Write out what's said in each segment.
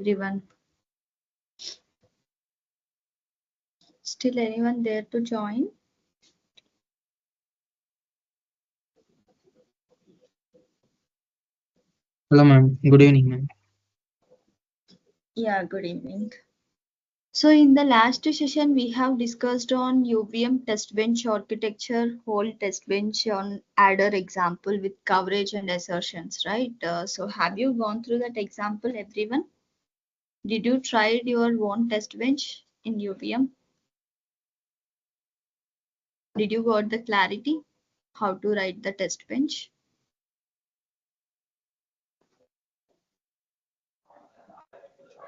everyone? Still anyone there to join? Hello, ma'am. Good evening, ma'am. Yeah, good evening. So in the last session, we have discussed on UVM test bench architecture, whole test bench on adder example with coverage and assertions, right? So have you gone through that example, everyone? Did you try your own test bench in UVM? Did you got the clarity how to write the test bench?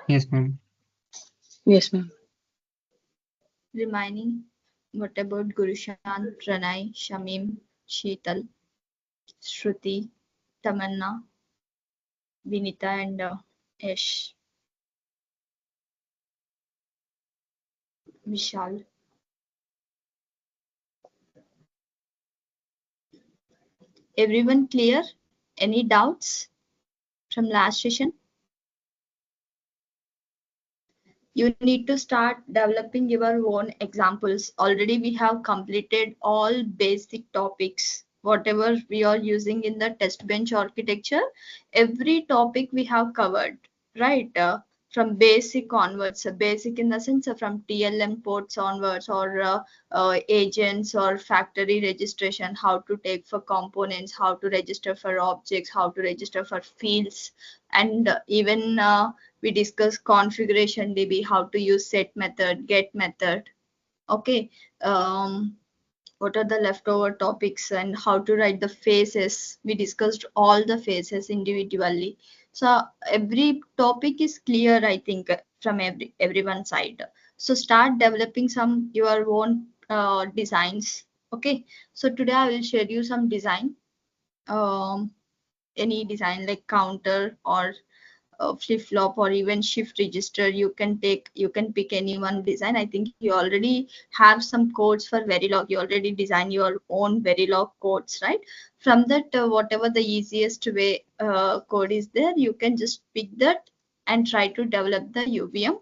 Yes, ma'am. Yes, ma'am. Remaining, what about Gurushant, Pranay, Shamim, Sheetal, Shruti, Tamanna, Vinita, and Yash, Vishal? Everyone clear? Any doubts from last session? You need to start developing your own examples. Already we have completed all basic topics. Whatever we are using in the test bench architecture, every topic we have covered, right? From basic onwards, basic in the sense from TLM ports onwards, or agents or factory registration, how to take for components, how to register for objects, how to register for fields, and even we discuss configuration DB, how to use set method, get method. Okay. What are the leftover topics and how to write the phases? We discussed all the phases individually. So every topic is clear, I think, from everyone's side. So start developing some your own designs. Okay. So today I will share you some design. Um, any design like counter or flip flop or even shift register. You can pick any one design. I think you already have some codes for Verilog. You already design your own Verilog codes, right? From that, whatever the easiest way code is there, you can just pick that and try to develop the UVM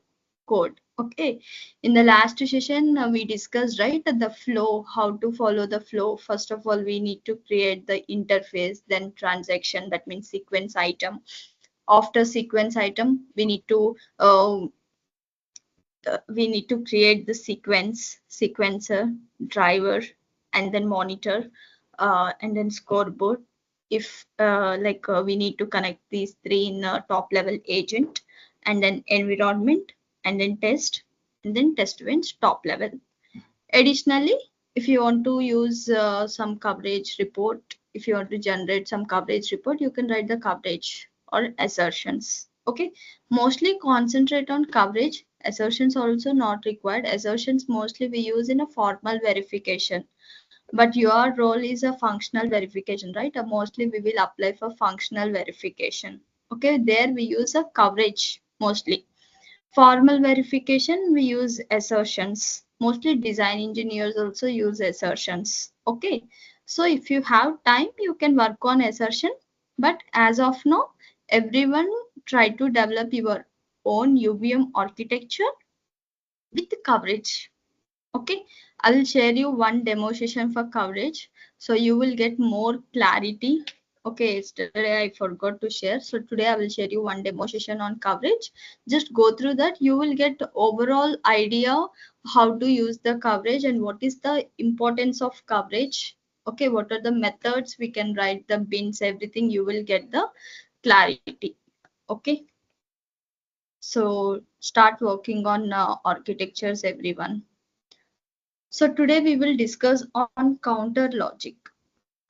code. Okay. In the last session, we discussed, right, the flow, how to follow the flow. First of all, we need to create the interface, then transaction, that means sequence item. After sequence item, we need to create the sequencer, driver, and then monitor, and then scoreboard. If we need to connect these three in a top level agent, and then environment, and then test, and then test bench top level. Additionally, if you want to use some coverage report, if you want to generate some coverage report, you can write the coverage or assertions. Okay, mostly concentrate on coverage. Assertions also not required. Assertions mostly we use in a formal verification, but your role is a functional verification, right? Mostly we will apply for functional verification. Okay, there we use a coverage mostly. Formal verification, we use assertions. Mostly design engineers also use assertions. Okay. So if you have time, you can work on assertion. But as of now, everyone try to develop your own UVM architecture with coverage. Okay. I will share you one demo session for coverage. So you will get more clarity. Okay, yesterday I forgot to share. So today I will share you one demo session on coverage. Just go through that. You will get overall idea how to use the coverage and what is the importance of coverage. Okay, what are the methods we can write the bins, everything you will get the clarity. Okay, so start working on architectures, everyone. So today we will discuss on counter logic.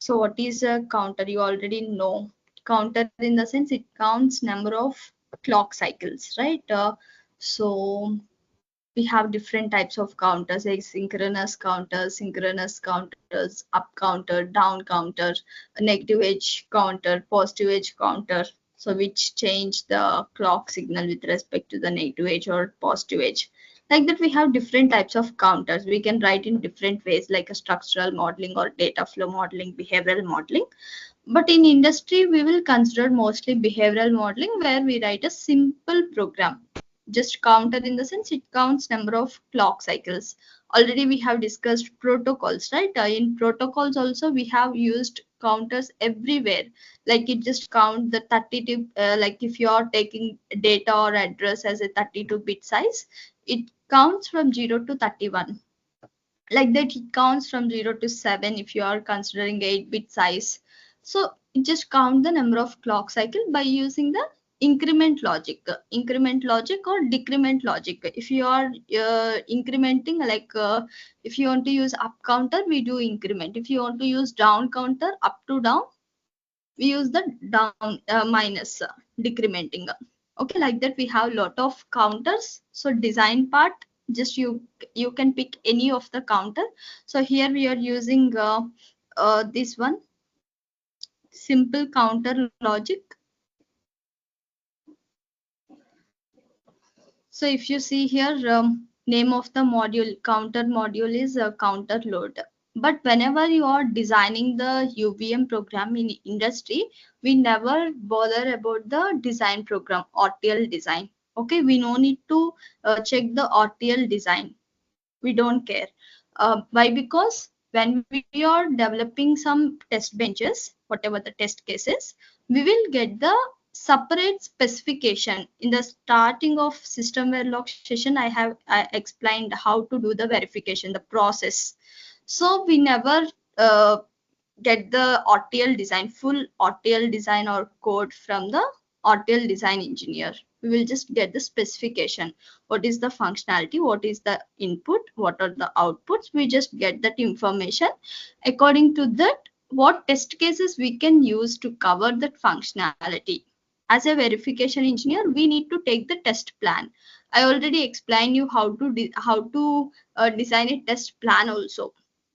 So what is a counter? You already know. Counter in the sense it counts number of clock cycles, right? So we have different types of counters, like synchronous counters, up counter, down counter, negative edge counter, positive edge counter. So which change the clock signal with respect to the negative edge or positive edge. Like that, we have different types of counters. We can write in different ways, like a structural modeling or data flow modeling, behavioral modeling. But in industry, we will consider mostly behavioral modeling, where we write a simple program. Just counter in the sense it counts number of clock cycles. Already we have discussed protocols, right? In protocols also we have used counters everywhere. Like it just count the 32, like if you are taking data or address as a 32-bit size, it counts from 0 to 31. Like that it counts from 0 to 7 if you are considering 8-bit size. So it just count the number of clock cycle by using the increment logic or decrement logic. If you are incrementing, like if you want to use up counter, we do increment. If you want to use down counter, up to down, we use the down minus decrementing. Okay, like that we have lot of counters. So design part, just you can pick any of the counter. So here we are using this one, simple counter logic. So if you see here, name of the module, counter module is counter load. But whenever you are designing the UVM program in industry, we never bother about the design program, RTL design. Okay, we no need to check the RTL design. We don't care. Why? Because when we are developing some test benches, whatever the test cases, we will get the separate specification. In the starting of system verilog session, I explained how to do the verification, the process. So we never get the RTL design, full RTL design or code from the RTL design engineer. We will just get the specification. What is the functionality? What is the input? What are the outputs? We just get that information. According to that, what test cases we can use to cover that functionality. As a verification engineer, we need to take the test plan. I already explained you how to design a test plan also.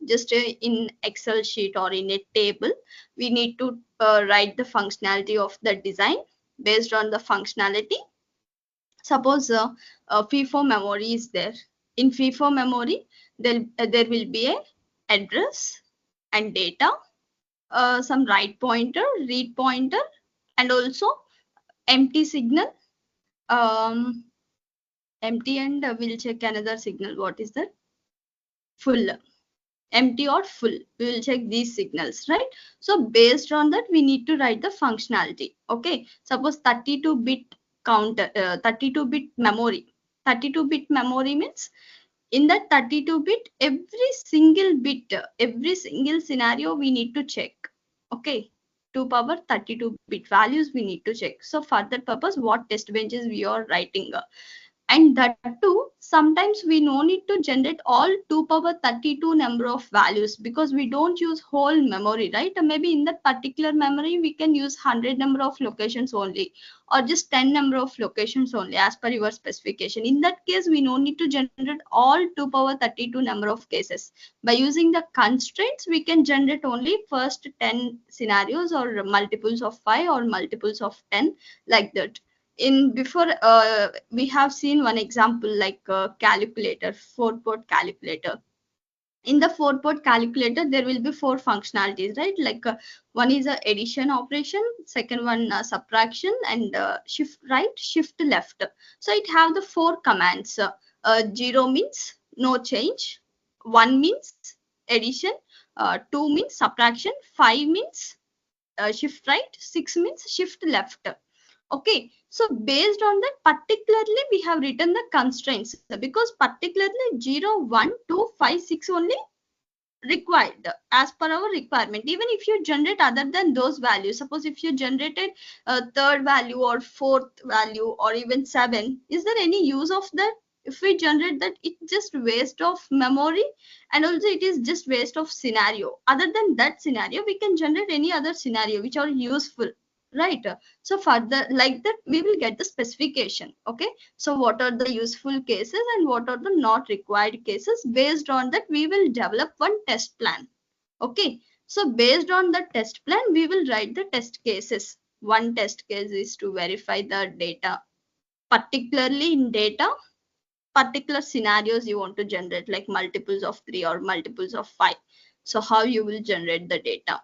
Just in Excel sheet or in a table, we need to write the functionality of the design. Based on the functionality, suppose FIFO memory is there. In FIFO memory, there will be a address and data, some write pointer, read pointer, and also empty signal, um, empty, and we'll check another signal. What is that? Full. Empty or full, we will check these signals, right? So based on that, we need to write the functionality. Okay, suppose 32-bit counter, 32-bit memory. 32-bit memory means in that 32-bit, every single bit, every single scenario we need to check. Okay, 2 power 32-bit values we need to check. So for that purpose, what test benches we are writing, and that too, sometimes we no need to generate all 2 power 32 number of values, because we don't use whole memory, right? Maybe in that particular memory we can use 100 number of locations only, or just 10 number of locations only as per your specification. In that case, we no need to generate all 2 power 32 number of cases. By using the constraints, we can generate only first 10 scenarios, or multiples of 5 or multiples of 10, like that. In before, we have seen one example, like calculator, 4-port calculator. In the 4-port calculator, there will be 4 functionalities, right? Like one is a addition operation, second one subtraction, and shift right, shift left. So it have the 4 commands. 0 means no change, 1 means addition, 2 means subtraction, 5 means shift right, 6 means shift left. Okay, so based on that, particularly we have written the constraints, because particularly 0, 1, 2, 5, 6 only required as per our requirement. Even if you generate other than those values, suppose if you generated a third value or fourth value or even 7, is there any use of that? If we generate that, it's just waste of memory, and also it is just waste of scenario. Other than that scenario, we can generate any other scenario which are useful, right? So further, like that, we will get the specification. Okay, so what are the useful cases and what are the not required cases? Based on that, we will develop one test plan. Okay, so based on the test plan, we will write the test cases. One test case is to verify the data, particularly in data, particular scenarios you want to generate, like multiples of 3 or multiples of 5. So how you will generate the data.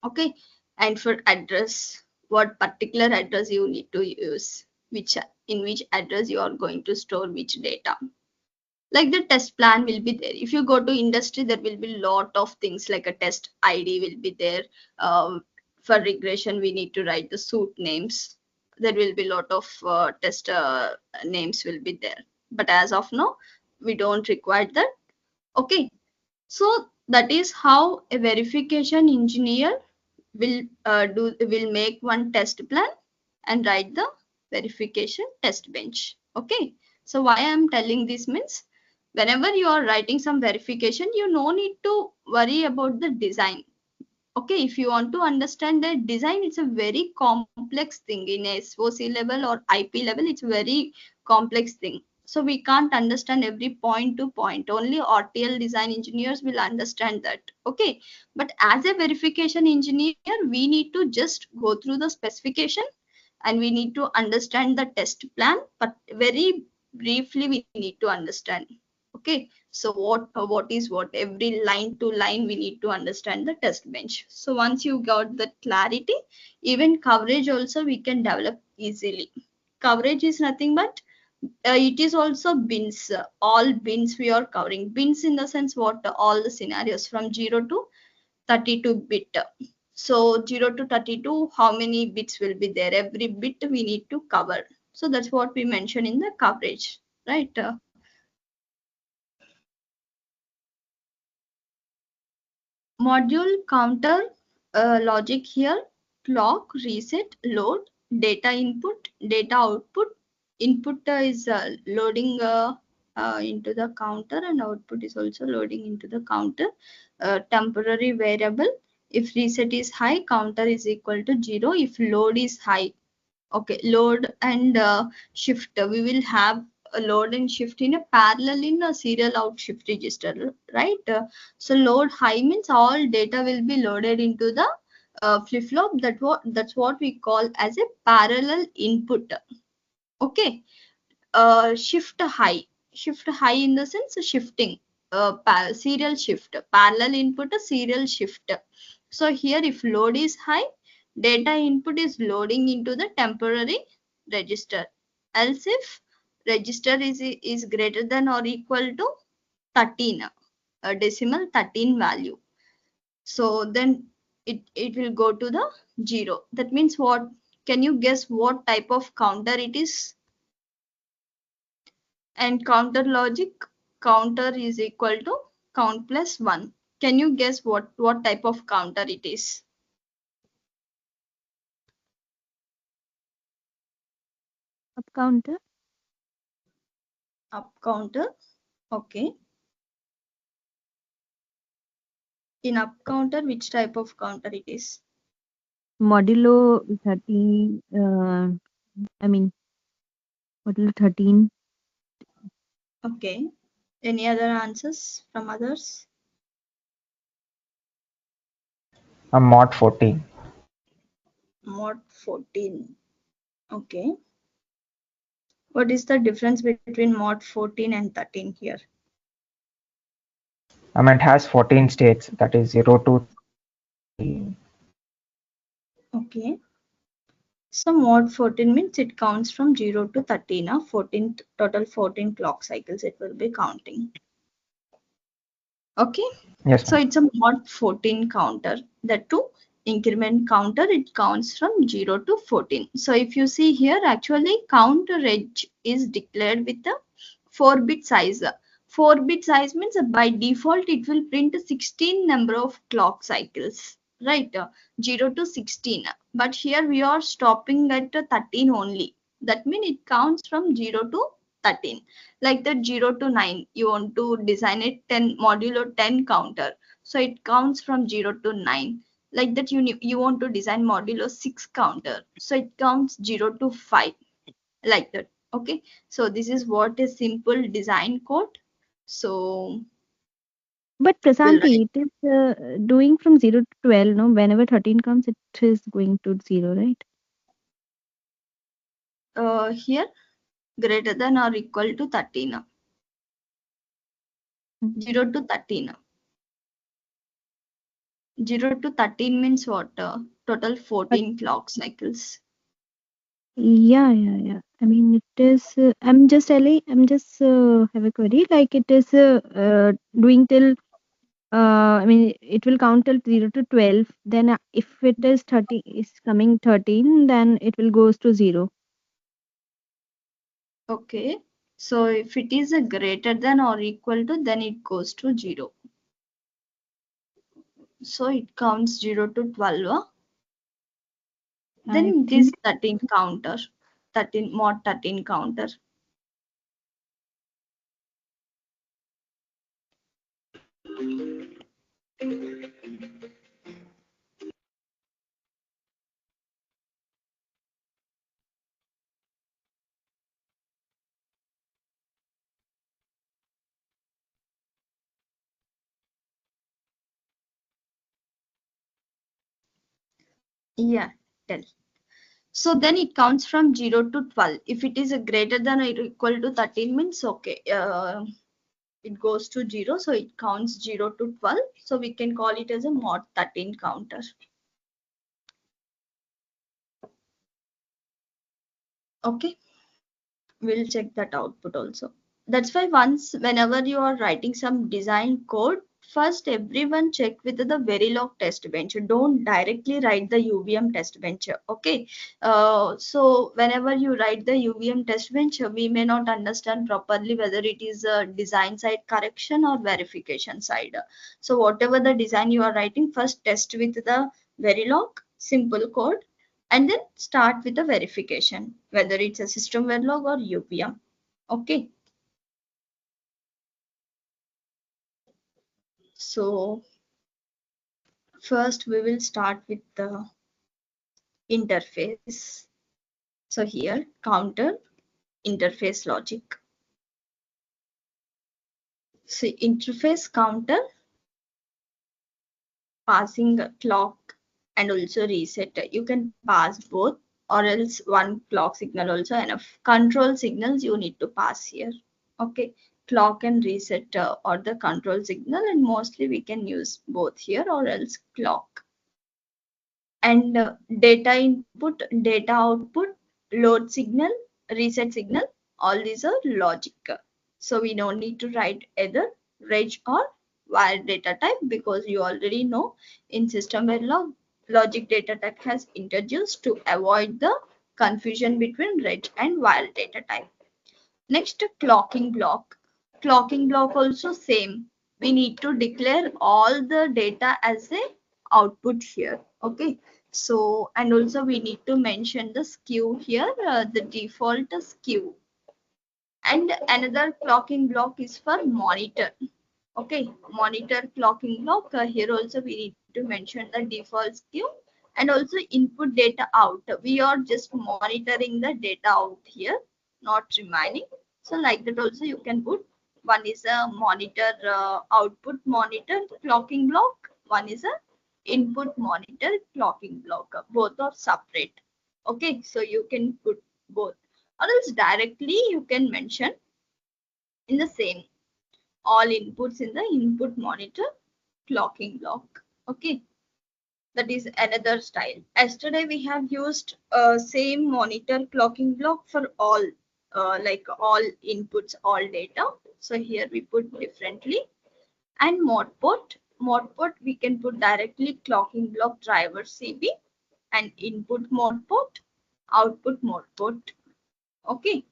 Okay, And for address, what particular address you need to use, in which address you are going to store which data. Like the test plan will be there. If you go to industry, there will be lot of things like a test ID will be there. For regression, we need to write the suit names. There will be lot of test names will be there. But as of now, we don't require that. Okay. So that is how a verification engineer will make one test plan and write the verification test bench. Okay. So why I am telling this means, whenever you are writing some verification, you no need to worry about the design. Okay, if you want to understand the design, it's a very complex thing. In SOC level or IP level, it's a very complex thing. So we can't understand every point to point. Only RTL design engineers will understand that. Okay, but as a verification engineer, we need to just go through the specification and we need to understand the test plan, but very briefly we need to understand. Okay, so what is what, every line to line we need to understand the test bench. So once you got the clarity, even coverage also we can develop easily. Coverage is nothing but it is also bins. All bins we are covering. Bins in the sense what, all the scenarios from 0 to 32 bit. So 0 to 32, how many bits will be there? Every bit we need to cover. So that's what we mentioned in the coverage, right? Module counter logic here: clock, reset, load, data input, data output. Input is loading into the counter, and output is also loading into the counter. Temporary variable: if reset is high, counter is equal to 0. If load is high, okay, load and shift, we will have a load and shift in a parallel in a serial out shift register, right? So load high means all data will be loaded into the flip flop. That's what we call as a parallel input. Okay. Shift high in the sense shifting, serial shift, parallel input, a serial shift. So here if load is high, data input is loading into the temporary register. Else if register is greater than or equal to 13, a decimal 13 value, so then it will go to the 0. That means what? Can you guess what type of counter it is? And counter logic, counter is equal to count plus 1. Can you guess what type of counter it is? Up counter. Up counter. Okay. In up counter, which type of counter it is? Modulo 13. Modulo 13. Okay. Any other answers from others? Mod 14. Mod 14. Okay. What is the difference between mod 14 and 13 here? It has 14 states, that is 0 to 13. Okay. So mod 14 means it counts from 0 to 13. 14, total 14 clock cycles it will be counting. Okay. Yes, So ma'am. it's a mod 14 counter. That too, increment counter, it counts from 0 to 14. So if you see here, actually counter edge is declared with a 4-bit size. 4-bit size means by default it will print 16 number of clock cycles, right? 0 to 16. But here we are stopping at 13 only. That means it counts from 0 to 13. Like that 0 to 9, you want to design a 10 modulo 10 counter. So it counts from 0 to 9. Like that you want to design modulo 6 counter. So it counts 0 to 5. Like that. Okay. So this is what is simple design code. So But we'll Prasanti, it is doing from 0 to 12. No, whenever 13 comes, it is going to 0, right? here greater than or equal to 13. 0 to 13. 0 to 13 means what? total 14 clock cycles. Yeah. I mean, it is. I'm just telling. I'm just have a query. Like it is doing till. I mean, it will count till 0 to 12. Then, if it is 30, is coming 13, then it will goes to 0. Okay. So if it is a greater than or equal to, then it goes to 0. So it counts 0 to 12. Then I this think 13 counter, 13 mod 13 counter. Yeah, tell. So then it counts from 0 to 12. If it is a greater than or equal to 13 means okay. It goes to 0. So it counts 0 to 12. So we can call it as a mod 13 counter. Okay. We'll check that output also. That's why whenever you are writing some design code, first everyone check with the Verilog test bench. Don't directly write the UVM test bench. Okay. So whenever you write the UVM test bench, we may not understand properly whether it is a design side correction or verification side. So whatever the design you are writing, first test with the Verilog simple code, and then start with the verification, whether it's a system Verilog or UVM. Okay. So first we will start with the interface. So here counter interface logic. So interface counter passing clock and also reset. You can pass both or else one clock signal also enough. Control signals you need to pass here. Okay, clock and reset or the control signal, and mostly we can use both here or else clock. And data input, data output, load signal, reset signal, all these are logic. So we don't need to write either reg or wire data type because you already know in system Verilog logic data type has introduced to avoid the confusion between reg and wire data type. Next, clocking block. Clocking block also same. We need to declare all the data as a output here. Okay. So, and also we need to mention the skew here, the default skew. And another clocking block is for monitor. Okay, monitor clocking block. Here also we need to mention the default skew and also input data out. We are just monitoring the data out here, not remaining. So like that also you can put one is a monitor output monitor clocking block. One is a input monitor clocking block. Both are separate. Okay, so you can put both or else directly you can mention in the same all inputs in the input monitor clocking block. Okay, that is another style. Yesterday we have used same monitor clocking block for all like all inputs, all data. So here we put differently. And mod port we can put directly clocking block driver CB and input mod port, output mod port. Okay.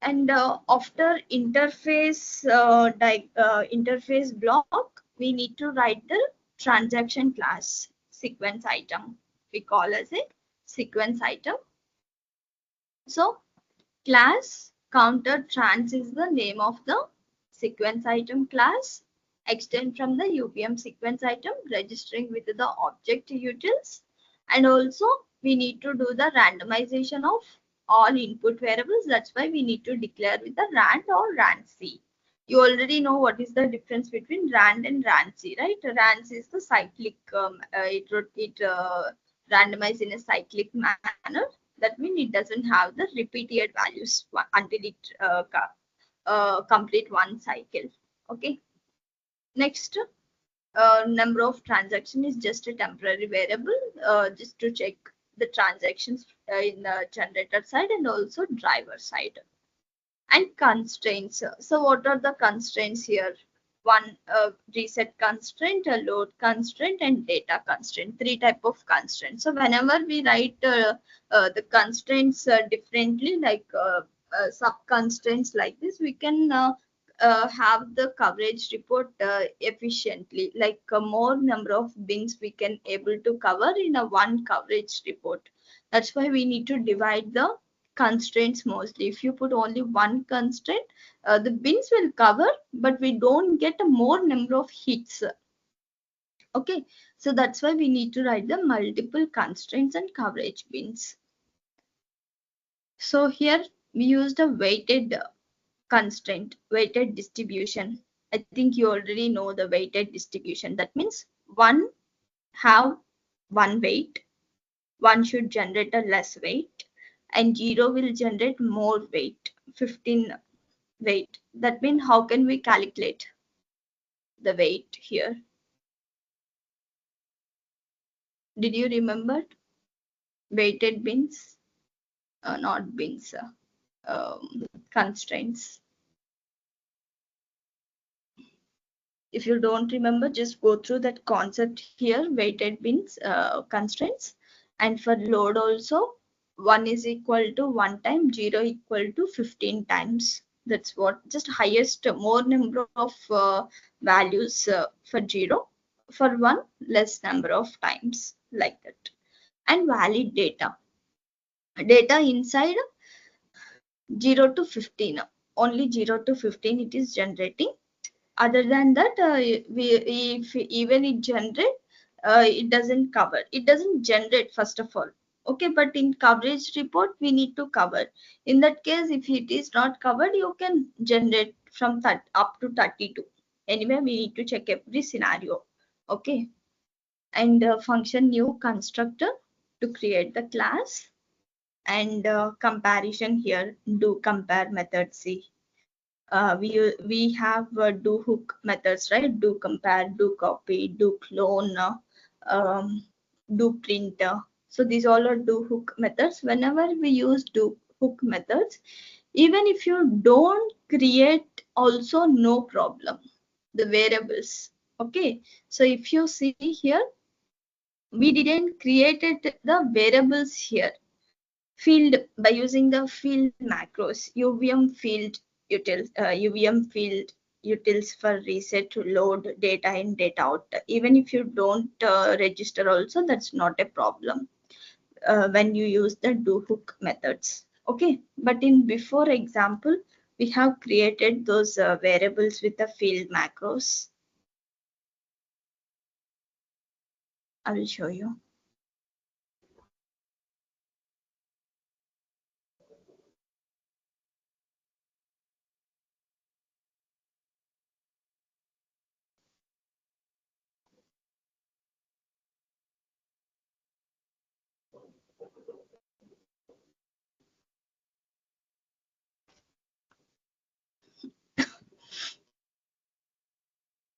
And after interface block, we need to write the transaction class sequence item. We call as a sequence item. So class counter trans is the name of the sequence item class. Extend from the UVM sequence item, registering with the object utils. And also we need to do the randomization of all input variables. That's why we need to declare with the rand or randc. You already know what is the difference between rand and randc, right? Randc is the cyclic, randomized in a cyclic manner. That means it doesn't have the repeated values until it complete one cycle. Okay. Next, number of transaction is just a temporary variable, just to check the transactions in the generator side and also driver side. And constraints. So what are the constraints here? One, reset constraint, a load constraint, and data constraint. Three type of constraints. So whenever we write the constraints differently, like sub constraints like this, we can have the coverage report efficiently. Like more number of bins we can able to cover in a one coverage report. That's why we need to divide the constraints mostly. If you put only one constraint, the bins will cover, but we don't get a more number of hits. Okay, so that's why we need to write the multiple constraints and coverage bins. So here we used a weighted constraint, weighted distribution. I think you already know the weighted distribution. That means one have one weight, one should generate a less weight, and 0 will generate more weight, 15 weight. That means how can we calculate the weight here? Did you remember weighted bins? Not bins, constraints. If you don't remember, just go through that concept here, weighted bins, constraints. And for load also, 1 is equal to 1 time, 0 equal to 15 times. That's what, just highest, more number of values for 0, for 1 less number of times, like that. And valid data. Data inside 0 to 15, only 0 to 15 it is generating. Other than that, if even it generate, it doesn't cover, it doesn't generate first of all. Okay, but in coverage report we need to cover. In that case, if it is not covered, you can generate from that up to 32. Anyway, we need to check every scenario. Okay, and function new constructor to create the class, and comparison here, do compare method. See, we have do hook methods, right? Do compare, do copy, do clone, do print. So these all are do hook methods. Whenever we use do hook methods, even if you don't create, also no problem, the variables. Okay, so if you see here, we didn't created the variables here. Field, by using the field macros, UVM field utils for reset to load data in, data out. Even if you don't register also, that's not a problem when you use the do hook methods. Okay, but in before example, we have created those variables with the field macros. I will show you.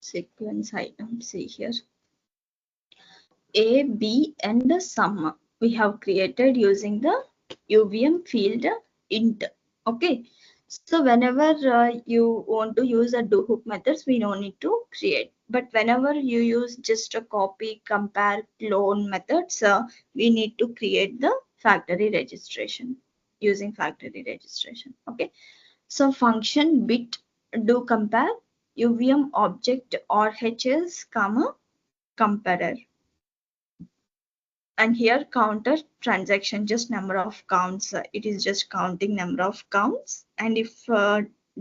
Sequence item, see here, A, B, and the sum we have created using the UVM field int. Okay, so whenever you want to use a do hook methods, we don't need to create. But whenever you use just a copy, compare, clone methods, we need to create the factory registration using factory registration. Okay, so function bit do compare UVM object RHS comma comparer. And here counter transaction, just number of counts, it is just counting number of counts. And if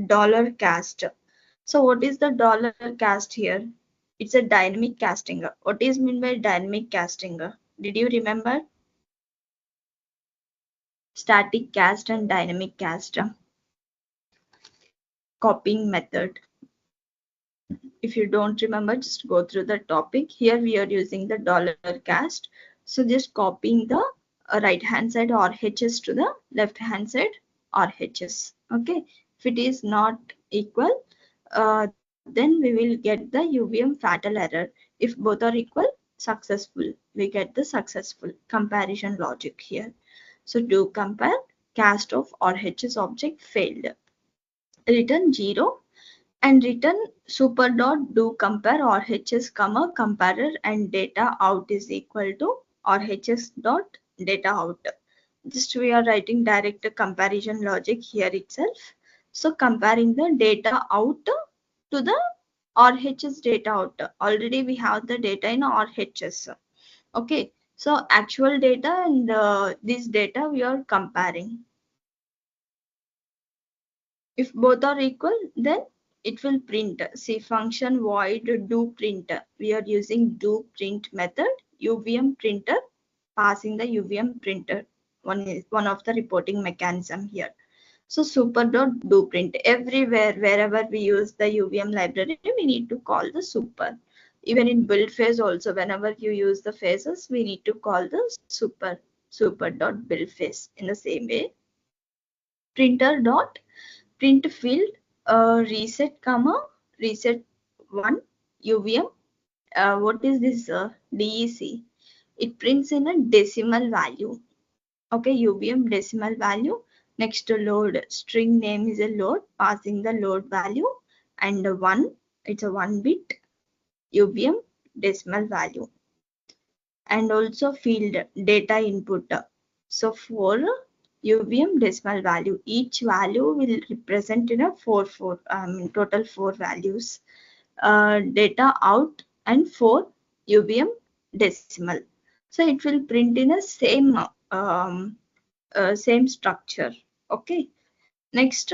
dollar cast, so what is the dollar cast here? It's a dynamic casting. What is mean by dynamic casting? Did you remember? Static cast and dynamic cast. Copying method. If you don't remember, just go through the topic. Here we are using the dollar cast. So just copying the right hand side RHS to the left hand side RHS. Okay, if it is not equal, then we will get the UVM fatal error. If both are equal, successful, we get the successful comparison logic here. So do compare, cast of RHS object failed. Return 0 and return super dot do compare RHS comma comparer and data out is equal to RHS dot data out. Just we are writing direct comparison logic here itself. So comparing the data out to the RHS data out. Already we have the data in RHS. Okay, so actual data and this data we are comparing. If both are equal, then it will print. See function void do print. We are using do print method. UVM printer passing the UVM printer. One of the reporting mechanism here. So super dot do print. Everywhere, wherever we use the UVM library, we need to call the super. Even in build phase also, whenever you use the phases, we need to call the super dot build phase in the same way. Printer dot print field reset comma reset 1 UVM. What is this DEC? It prints in a decimal value. Okay, UVM decimal value. Next to load, string name is a load, passing the load value, and 1, it's a 1 bit UVM decimal value. And also field data input. So for UVM decimal value, each value will represent in a total 4 values. Data out and 4 UVM decimal. So it will print in a same structure. Okay. Next,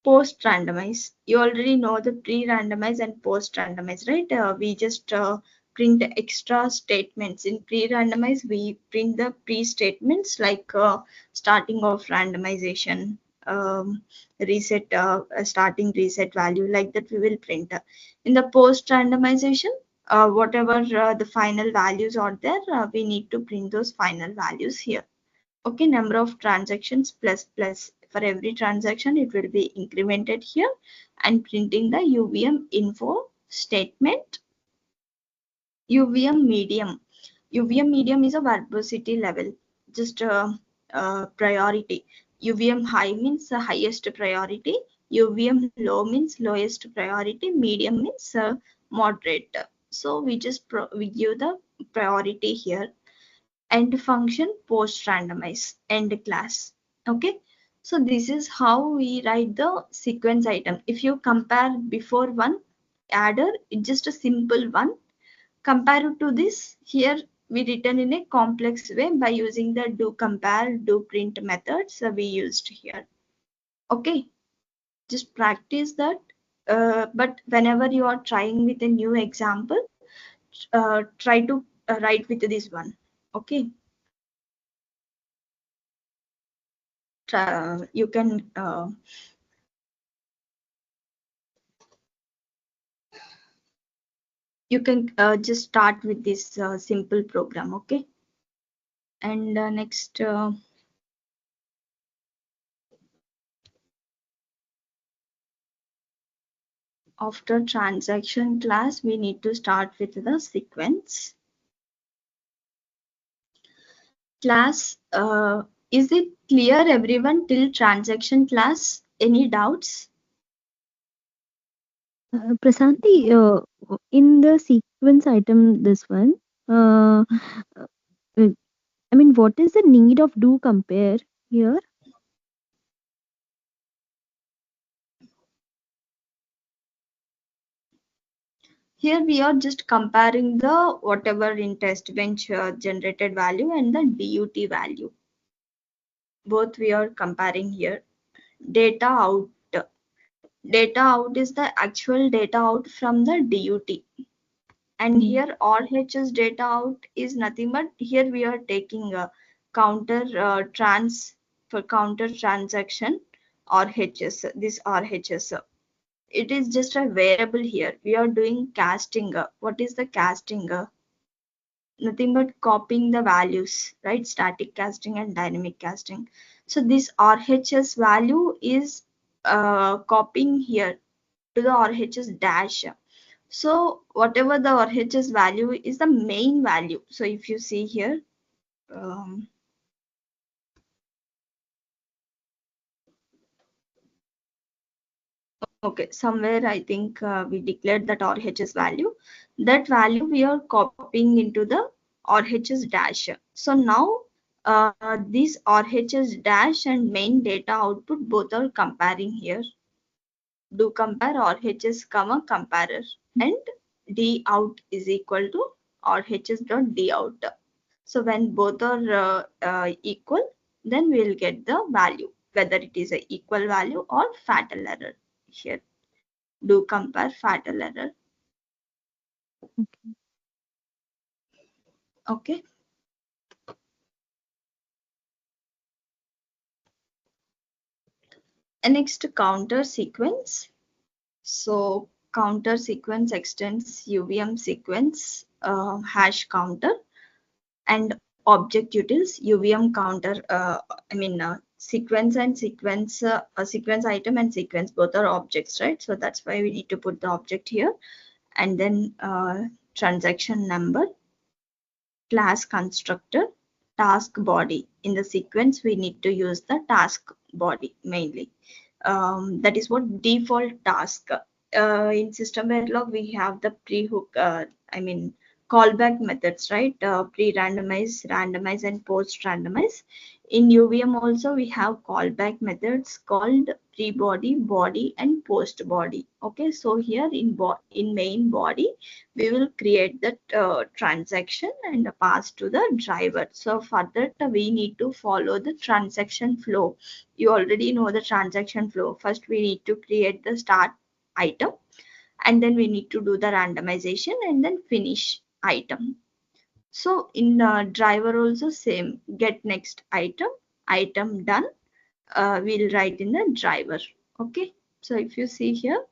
post randomize. You already know the pre-randomize and post randomize, right? We just print extra statements. In pre-randomize, we print the pre-statements like starting of randomization, reset, starting reset value, like that we will print. In the post randomization, whatever the final values are there, we need to print those final values here. Okay, number of transactions plus for every transaction it will be incremented here and printing the UVM info statement. UVM medium. UVM medium is a verbosity level, just priority. UVM high means the highest priority. UVM low means lowest priority. Medium means moderate. So we just we give the priority here. End function post randomize end class. Okay, so this is how we write the sequence item. If you compare before one adder, it's just a simple one. Compared to this, here we written in a complex way by using the do compare do print methods we used here. Okay, just practice that. But whenever you are trying with a new example, try to write with this one. Okay, you can just start with this simple program. Okay, and next after transaction class we need to start with the sequence class. Is it clear everyone till transaction class? Any doubts? Prasanti, in the sequence item, this one, I mean, what is the need of do compare here? Here we are just comparing the whatever in test bench generated value and the DUT value. Both we are comparing here. Data out. Data out is the actual data out from the DUT. And here RHS data out is nothing but here we are taking a counter for counter transaction RHS, this RHS. It is just a variable here. We are doing casting. What is the casting? Nothing but copying the values, right? Static casting and dynamic casting. So this RHS value is copying here to the RHS dash. So whatever the RHS value is the main value. So if you see here, okay, somewhere I think we declared that RHS value. That value we are copying into the RHS dash. So now this RHS dash and main data output both are comparing here. Do compare RHS comma comparer, and D out is equal to RHS dot D out. So when both are equal, then we'll get the value, whether it is a equal value or fatal error here. Do compare fatal error. Okay. And next, counter sequence. So counter sequence extends UVM sequence hash counter and object utils UVM counter. Sequence and sequence, sequence item and sequence both are objects, right? So that's why we need to put the object here, and then transaction number, class constructor, task body. In the sequence, we need to use the task body mainly. That is what default task. In system Verilog, we have the pre-hook, callback methods, right? Pre-randomize, randomize, and post-randomize. In UVM also, we have callback methods called pre-body, body, and post-body. Okay, so here in main body, we will create the transaction and pass to the driver. So for that, we need to follow the transaction flow. You already know the transaction flow. First, we need to create the start item, and then we need to do the randomization and then finish item. So in driver also same, get next item, item done, we'll write in the driver. Okay, so if you see here,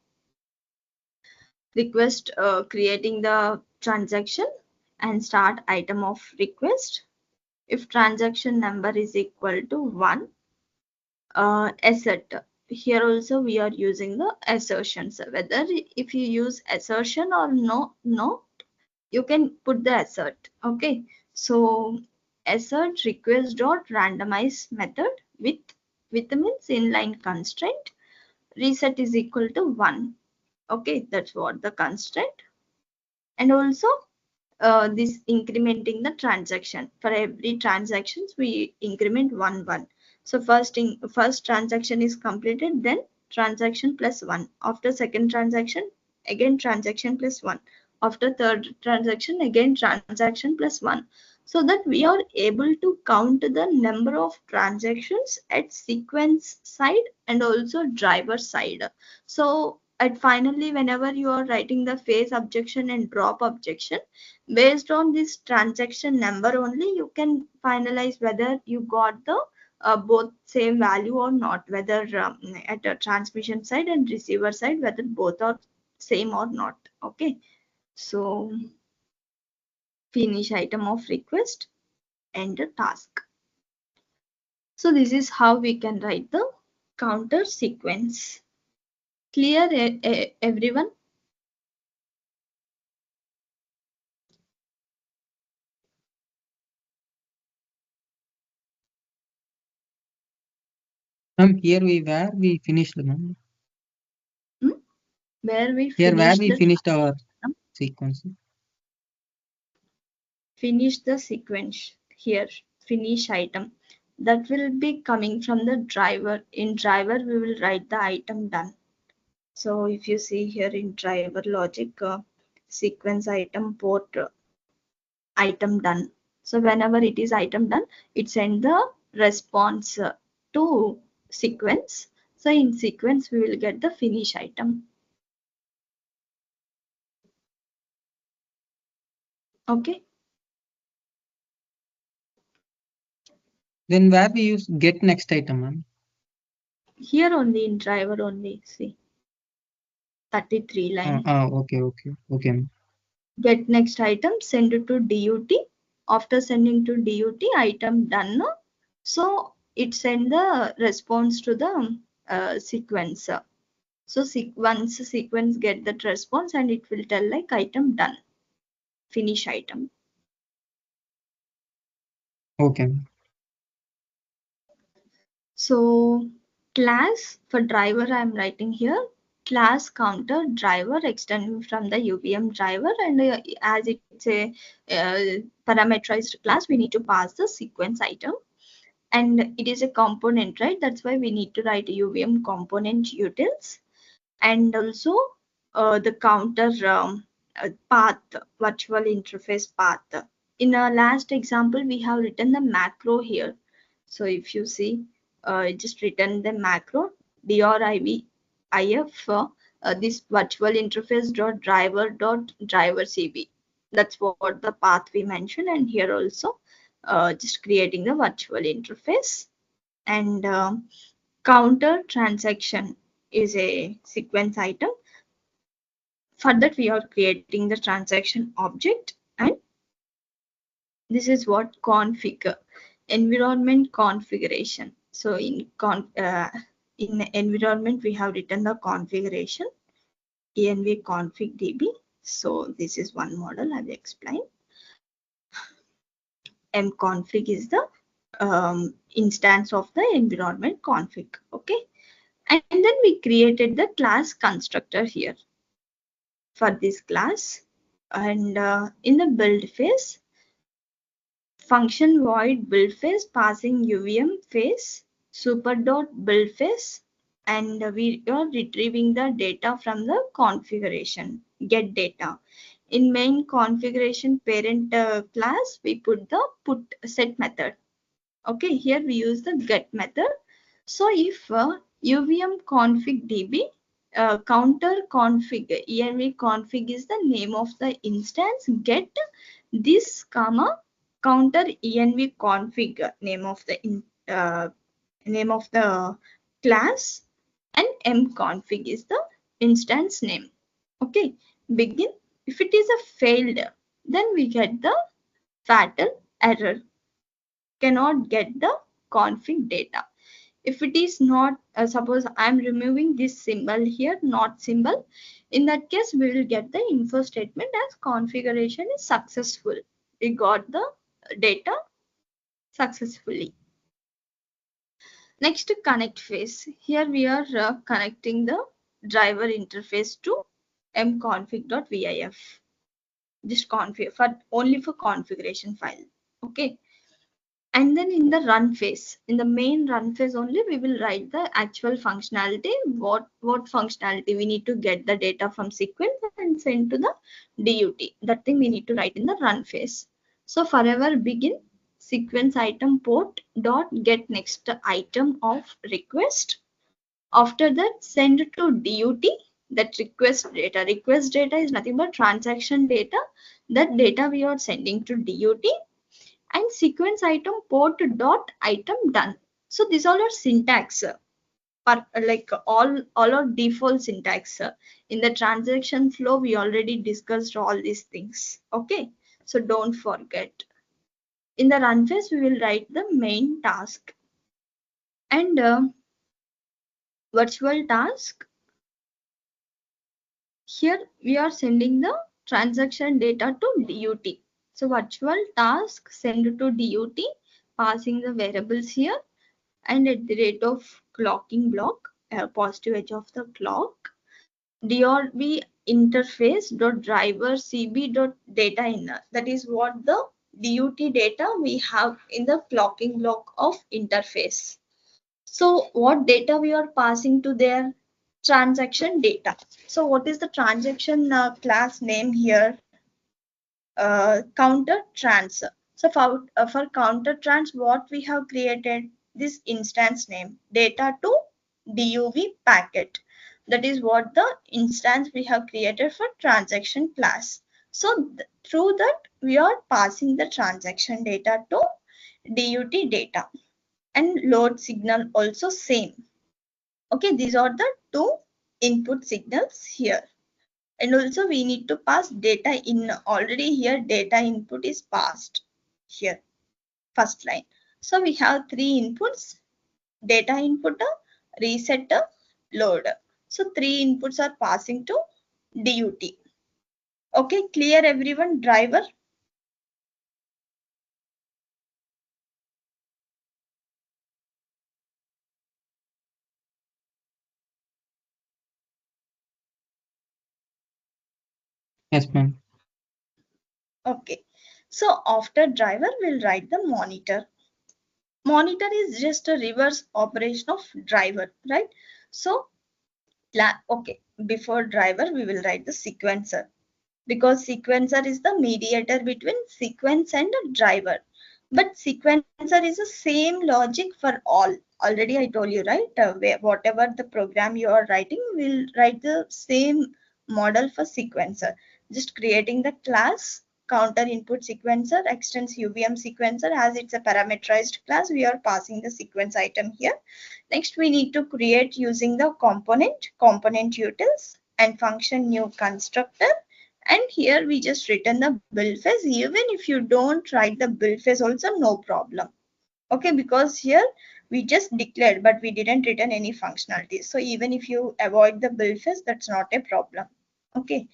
request creating the transaction and start item of request. If transaction number is equal to 1, assert. Here also we are using the assertions. Whether if you use assertion or no, you can put the assert. Okay, so assert request dot randomize method with means inline constraint, reset is equal to 1. Okay, that's what the constraint. And also this incrementing the transaction. For every transactions we increment 1. So first transaction is completed, then transaction plus 1. After second transaction, again transaction plus 1. After third transaction, again transaction plus 1. So that we are able to count the number of transactions at sequence side and also driver side. So at finally, whenever you are writing the phase objection and drop objection, based on this transaction number only, you can finalize whether you got the both same value or not, whether at a transmission side and receiver side, whether both are same or not. Okay, so finish item of request, end the task. So this is how we can write the counter sequence. Clear, everyone? Here we finished, ma'am. Where we finished our sequence. Finish the sequence here, finish item. That will be coming from the driver. In driver, we will write the item done. So if you see here in driver logic, sequence item port item done. So whenever it is item done, it sends the response to sequence. So in sequence, we will get the finish item. Okay. Then where we use get next item, ma'am? Here only in driver only, see. 33 line. Okay. Get next item, send it to DUT. After sending to DUT, item done. So it send the response to the sequence. So once the sequence get that response, and it will tell like item done, finish item. Okay, ma'am. So class for driver I'm writing here, class counter driver extending from the UVM driver, and as it's a parameterized class, we need to pass the sequence item, and it is a component, right? That's why we need to write UVM component utils, and also the counter path, virtual interface path. In our last example, we have written the macro here. So if you see, just written the macro DRIV this virtual interface dot driver CB. That's what the path we mentioned, and here also just creating the virtual interface, and counter transaction is a sequence item. For that, we are creating the transaction object, and this is what configure environment configuration. So in environment, we have written the configuration env config db. So this is one model I will explain. Mconfig is the instance of the environment config. Okay, and then we created the class constructor here for this class, and in the build phase, function void build phase passing UVM phase super dot build phase, and we are retrieving the data from the configuration get data. In main configuration parent class, we put the put set method. Okay, here we use the get method. So if UVM config db counter config env config is the name of the instance, get this comma counter env config name of the class, and mconfig is the instance name. Okay, begin. If it is a failed, then we get the fatal error, cannot get the config data. If it is not, suppose I'm removing this symbol here, not symbol, in that case we will get the info statement as configuration is successful. We got the data successfully. Next, connect phase. Here we are connecting the driver interface to mconfig.vif. Just config for only for configuration file. Okay. And then in the run phase, in the main run phase only, we will write the actual functionality. What functionality we need to get the data from sequence and send to the DUT. That thing we need to write in the run phase. So forever begin sequence item port dot get next item of request. After that, send to DUT that request data. Request data is nothing but transaction data. That data we are sending to DUT, and sequence item port dot item done. So these all are syntax, like all are default syntax. In the transaction flow, we already discussed all these things. Okay, so don't forget. In the run phase, we will write the main task, and virtual task. Here we are sending the transaction data to DUT. So virtual task send to DUT, passing the variables here, and at the rate of clocking block, positive edge of the clock, DRB interface dot driver CB dot data inner. That is what the DUT data we have in the clocking block of interface. So what data we are passing to their transaction data. So what is the transaction class name here? Counter trans. So for counter trans, what we have created this instance name data to DUV packet. That is what the instance we have created for transaction class. So through that we are passing the transaction data to DUT data, and load signal also same. Okay, these are the two input signals here. And also we need to pass data in. Already here data input is passed here, first line. So we have three inputs: data inputter, resetter, loader. So 3 inputs are passing to DUT. Okay, clear everyone? Driver. Yes, ma'am. Okay. So after driver, we'll write the monitor. Monitor is just a reverse operation of driver, right? So, okay, before driver, we will write the sequencer, because sequencer is the mediator between sequence and driver. But sequencer is the same logic for all. Already I told you, right? Whatever the program you are writing, will write the same model for sequencer. Just creating the class counter input sequencer extends UVM sequencer. As it's a parameterized class, we are passing the sequence item here. Next, we need to create using the component utils and function new constructor. And here we just written the build phase. Even if you don't write the build phase also, no problem. Okay, because here we just declared, but we didn't written any functionality. So even if you avoid the build phase, that's not a problem. Okay.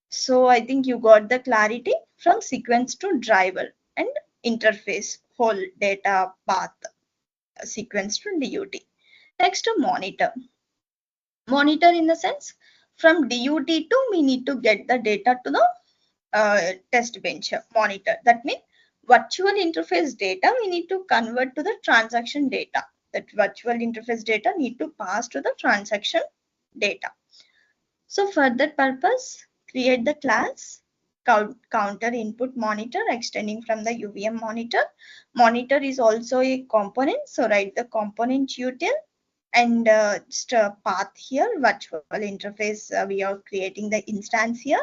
So I think you got the clarity from sequence to driver and interface, whole data path, sequence to DUT. Next to monitor. Monitor in the sense, from DUT to we need to get the data to the test bench monitor. That means virtual interface data we need to convert to the transaction data. That virtual interface data need to pass to the transaction data. So for that purpose, create the class counter input monitor extending from the UVM monitor. Monitor is also a component, so write the component util and just a path here, virtual interface. We are creating the instance here.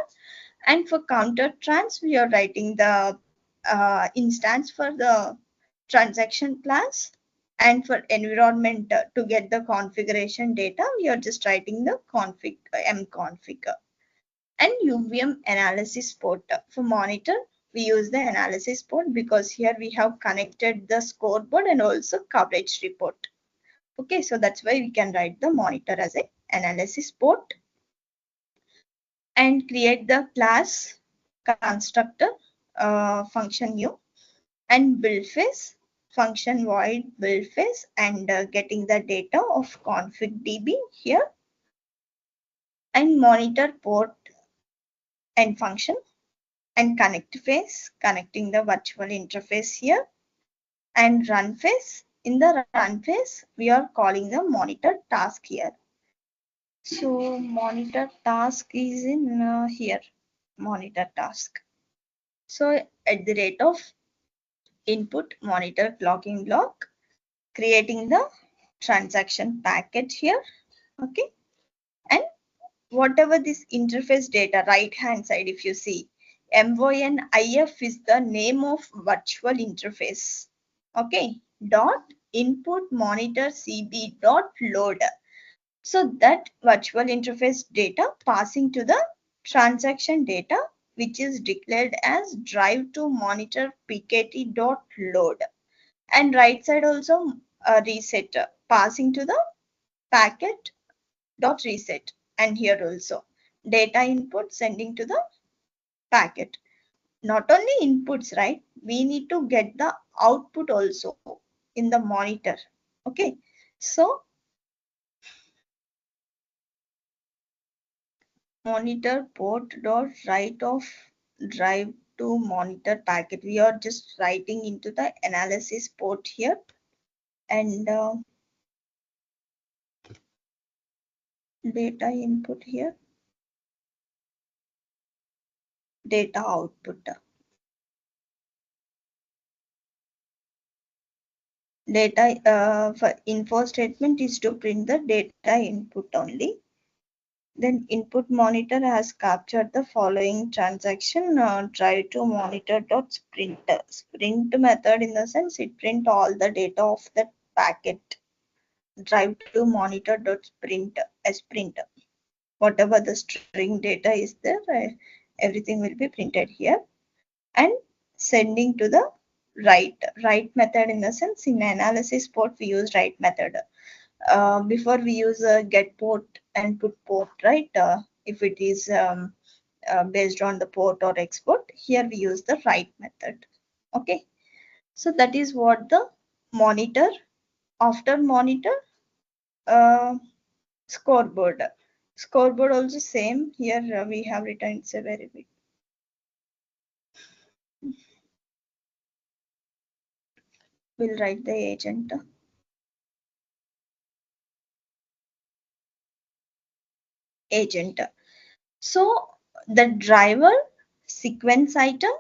And for counter trans, we are writing the instance for the transaction class. And for environment, to get the configuration data, we are just writing the config mconfig. And UVM analysis port. For monitor, we use the analysis port because here we have connected the scoreboard and also coverage report. Okay, so that's why we can write the monitor as a analysis port. And create the class constructor function new and build phase function void build phase and getting the data of config db here and monitor port and function and connect phase connecting the virtual interface here and run phase. In the run phase, we are calling the monitor task here. So monitor task is in here, monitor task. So at the rate of input monitor clocking block, creating the transaction packet here. Okay. And whatever this interface data, right hand side, if you see, MYNIF is the name of virtual interface. Okay. Dot input monitor CB dot load. So that virtual interface data passing to the transaction data, which is declared as drive to monitor pkt dot load. And right side also reset passing to the packet dot reset. And here also data input sending to the packet. Not only inputs, right? We need to get the output also in the monitor. Okay. So monitor port dot write of drive to monitor packet. We are just writing into the analysis port here and data input here, data output. Data for info statement is to print the data input only. Then input monitor has captured the following transaction, drive to monitor dot sprint. Sprint method in the sense it print all the data of the packet. Drive to monitor dot sprint as print. Whatever the string data is there, everything will be printed here. And sending to the write method in the sense in analysis port we use write method. before we use a get port and put port, right? If it is based on the port or export, here we use the write method. Okay, so that is what the monitor. After monitor, scoreboard. Scoreboard also same. Here we have written, it's a very big. We'll write the agent. Agent. So the driver, sequence item,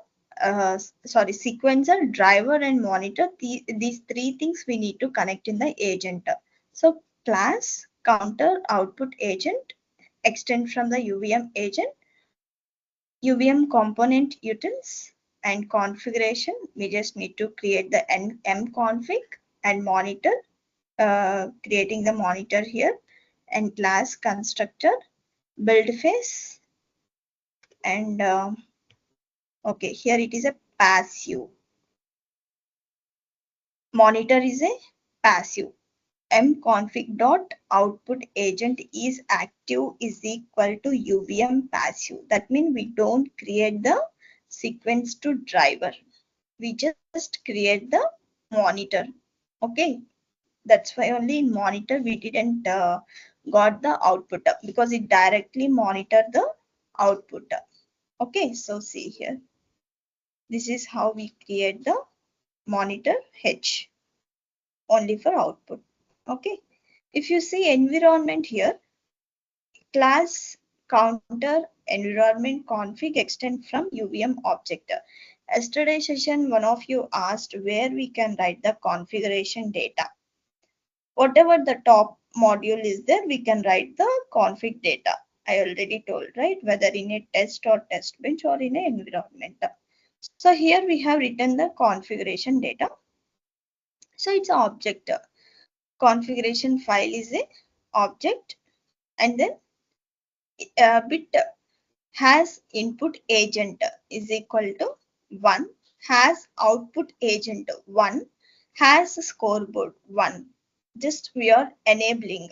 sequencer, driver, and monitor. These three things we need to connect in the agent. So class, counter, output agent, extend from the UVM agent, UVM component utils, and configuration. We just need to create the mconfig and monitor, creating the monitor here, and class constructor, build phase, and okay, here it is a passive. Monitor is a passive. Mconfig dot output agent is active is equal to UVM passive. That means we don't create the sequence to driver. We just create the monitor. Okay, that's why only in monitor we didn't got the output because it directly monitor the output. Okay, so see here. This is how we create the monitor H only for output. Okay, if you see environment here, class, counter, environment, config, extend from UVM object. Yesterday session, one of you asked where we can write the configuration data. Whatever the top module is there, we can write the config data. I already told, right? Whether in a test or test bench or in an environment. So here we have written the configuration data. So it's an object. Configuration file is a object, and then bit has input agent is equal to 1, has output agent 1, has scoreboard 1. Just we are enabling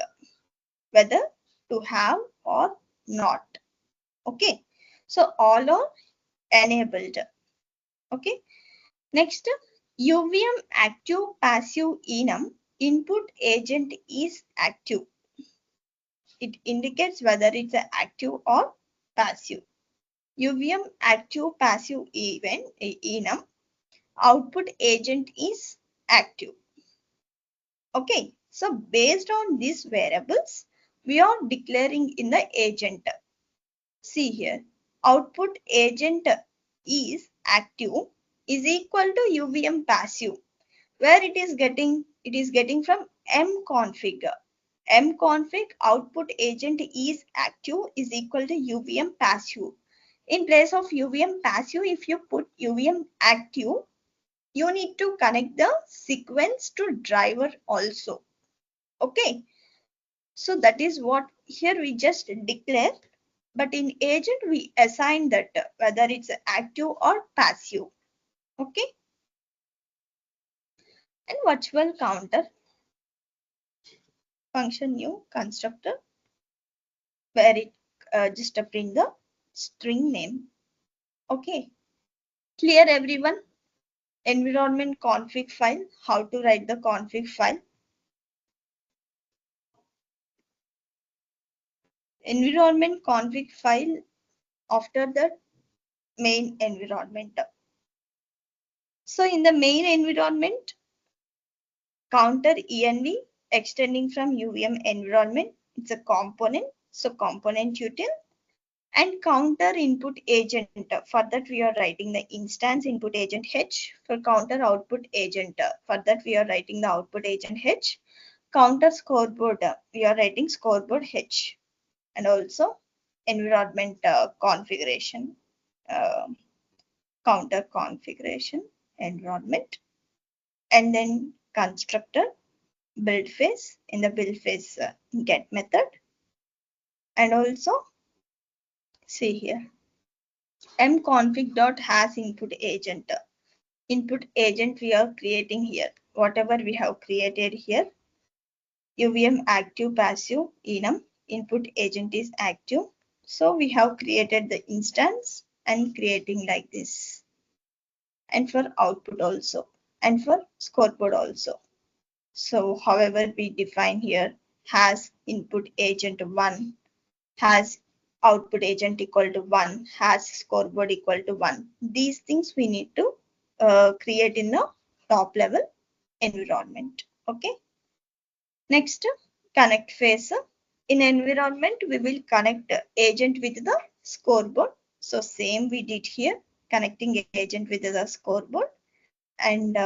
whether to have or not. Okay, so all are enabled. Okay, next UVM active passive enum input agent is active. It indicates whether it's active or passive. UVM active passive event enum output agent is active. Okay, so based on these variables, we are declaring in the agent. See here, output agent is active is equal to UVM passive. Where it is getting from mconfig. Mconfig output agent is active is equal to UVM passive. In place of UVM passive, if you put UVM active, you need to connect the sequence to driver also. Okay, so that is what here we just declare, but in agent we assign that whether it's active or passive. Okay, and virtual counter function new constructor where it just bring the string name. Okay, clear everyone? Environment config file, how to write the config file. Environment config file after the main environment. So in the main environment, counter env extending from UVM environment, it's a component, so component util, and counter input agent. For that we are writing the instance input agent H. For counter output agent, for that we are writing the output agent H. Counter scoreboard, we are writing scoreboard H, and also environment configuration, counter configuration environment, and then constructor build phase in the build phase get method, and also see here mconfig dot has input agent. Input agent we are creating here, whatever we have created here, UVM active passive enum input agent is active. So we have created the instance and creating like this. And for output also and for scoreboard also. So however we define here has input agent 1, has output agent equal to 1, has scoreboard equal to 1. These things we need to create in a top level environment. Okay. Next, connect phase. In environment, we will connect agent with the scoreboard. So same we did here, connecting agent with the scoreboard. And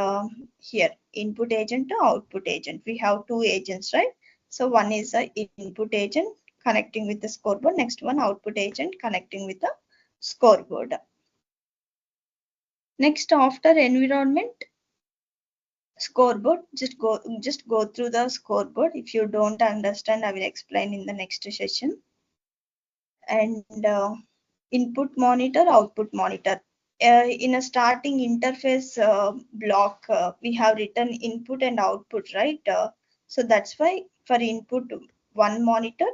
here, input agent to output agent. We have two agents, right? So one is a input agent connecting with the scoreboard. Next one, output agent connecting with the scoreboard. Next, after environment, scoreboard, just go through the scoreboard. If you don't understand, I will explain in the next session. And input monitor, output monitor. In a starting interface block, we have written input and output, right? So that's why for input one monitor,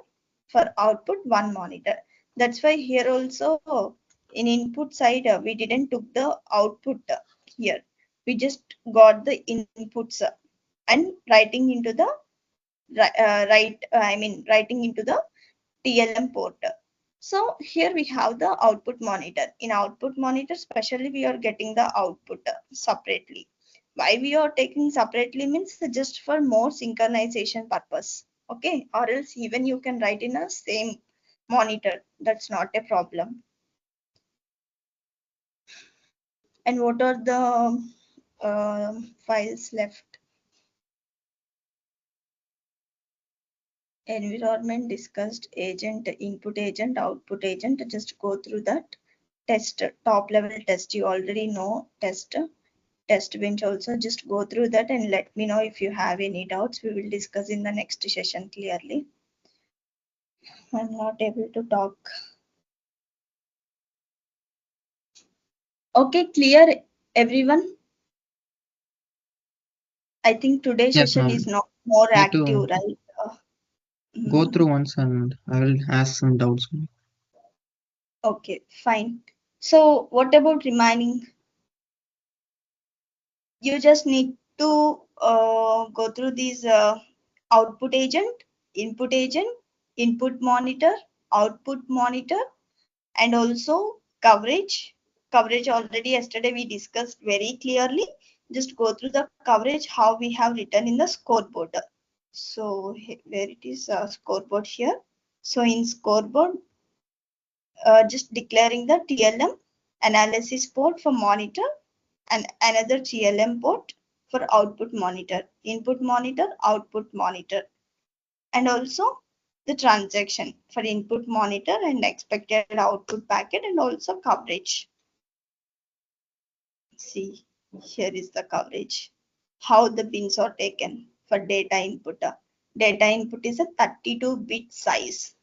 for output one monitor. That's why here also in input side we didn't took the output here. We just got the inputs and writing into the writing into the TLM port. So here we have the output monitor. In output monitor, especially we are getting the output separately. Why we are taking separately means just for more synchronization purpose. Okay, or else even you can write in a same monitor. That's not a problem. And what are the files left? Environment discussed, agent, input agent, output agent. Just go through that. Test, top level test, you already know. Test bench also, just go through that and let me know if you have any doubts. We will discuss in the next session clearly. I'm not able to talk. Okay, clear everyone? I think today's Yes, session ma'am. is not more Need active, to right? go through once and I will ask some doubts, ma'am. Okay, fine. So what about remaining? You just need to go through these output agent, input monitor, output monitor, and also coverage. Coverage already yesterday we discussed very clearly. Just go through the coverage how we have written in the scoreboard. So where it is scoreboard here. So in scoreboard, just declaring the TLM analysis port for monitor and another TLM port for output monitor, input monitor, output monitor, and also the transaction for input monitor and expected output packet and also coverage. See, here is the coverage. How the bins are taken for data input. Data input is a 32-bit size.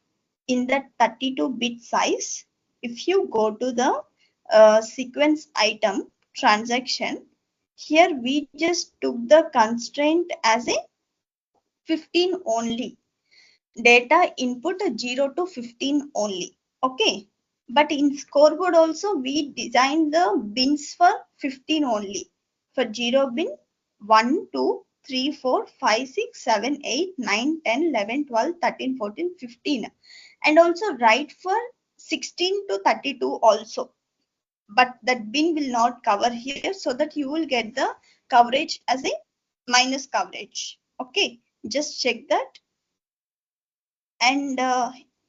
In that 32-bit size, if you go to the sequence item transaction, here we just took the constraint as a 15 only. Data input 0 to 15 only. Okay. But in scoreboard also we designed the bins for 15 only. For 0 bin 1, 2, 3, 4, 5, 6, 7, 8, 9, 10, 11, 12, 13, 14, 15. And also write for 16 to 32 also. But that bin will not cover here so that you will get the coverage as a minus coverage. Okay. Just check that. And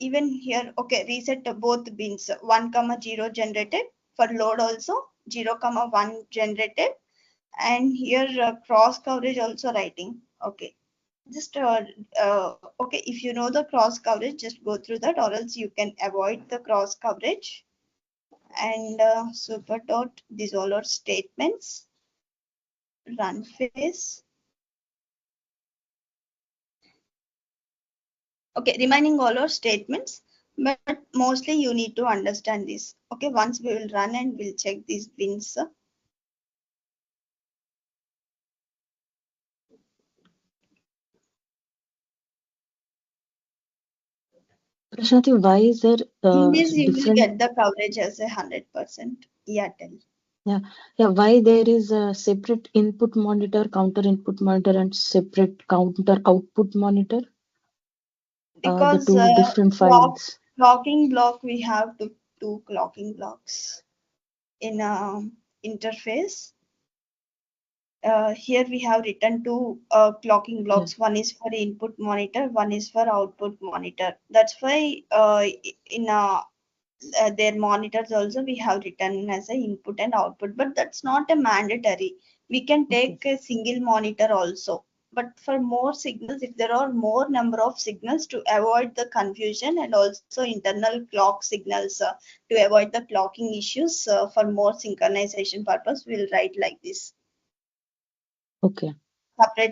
even here, okay, reset both bins 1 comma 0 generated for load also 0 comma 1 generated, and here cross coverage also writing. Okay, just okay, if you know the cross coverage, just go through that, or else you can avoid the cross coverage. And super dot, these all are statements. Run phase. Okay, remaining all our statements, but mostly you need to understand this. Okay, once we will run and we'll check these bins. Prashanti, why is there In this, you will different? get the coverage as a 100% Airtel. Yeah, why there is a separate input monitor, counter input monitor, and separate counter output monitor? The Because two different files. clocking block, we have two clocking blocks in a interface. Here we have written two clocking blocks. One is for input monitor, one is for output monitor. That's why in their monitors also we have written as a input and output, but that's not a mandatory. We can take a single monitor also. But for more signals, if there are more number of signals, to avoid the confusion and also internal clock signals, to avoid the clocking issues, for more synchronization purpose, we'll write like this. Okay.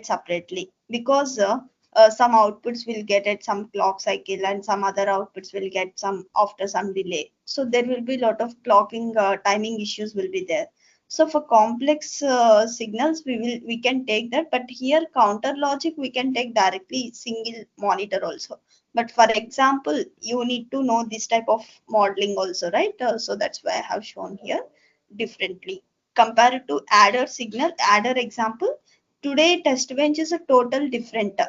Separately, because some outputs will get at some clock cycle and some other outputs will get some after some delay, so there will be a lot of clocking timing issues will be there. So for complex signals, we can take that, but here counter logic we can take directly single monitor also. But for example, you need to know this type of modeling also, right? So that's why I have shown here differently compared to adder signal. Adder example, today test bench is a total different,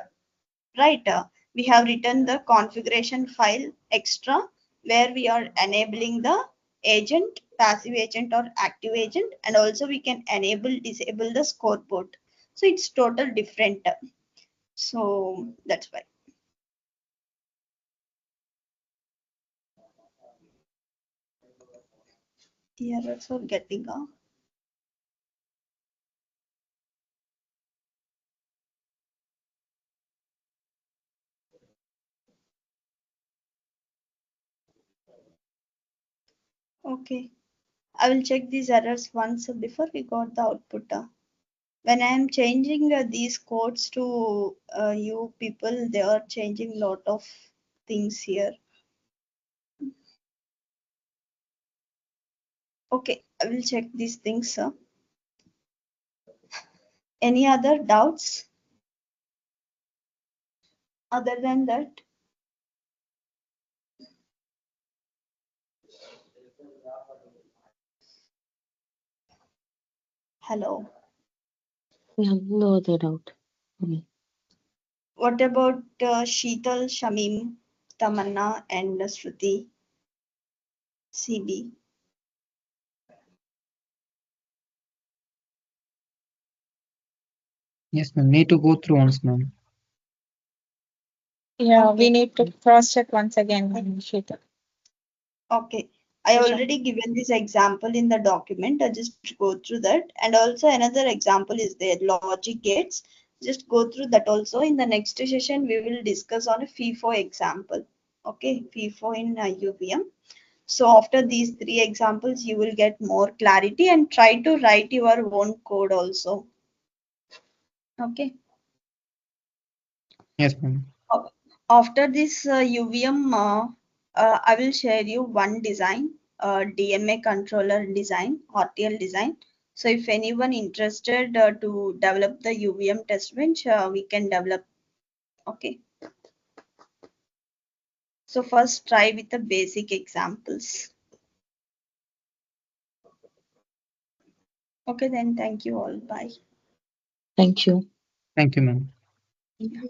right? We have written the configuration file extra where we are enabling the agent, passive agent or active agent, and also we can enable disable the scoreboard. So it's total different. So that's why. Errors are getting a okay. I will check these errors once before we got the output. When I am changing these codes to you people, they are changing lot of things here. Okay, I will check these things, sir. Any other doubts other than that? Hello. Yeah, no other doubt. Okay. What about Sheetal, Shamim, Tamanna, and Shruti? CB. Yes, ma'am. Need to go through once, ma'am. Yeah, Okay. we need to cross check once again, Shita. Okay. I Sure. already given this example in the document. I just go through that. And also another example is there, logic gates. Just go through that also. In the next session, we will discuss on a FIFO example. Okay, FIFO in UVM. So after these three examples, you will get more clarity and try to write your own code also. Okay. Yes, ma'am. After this UVM, I will share you one design, DMA controller design, RTL design. So if anyone interested to develop the UVM test bench, we can develop. Okay. So first try with the basic examples. Okay, then thank you all. Bye. Thank you. Thank you, ma'am. Yeah.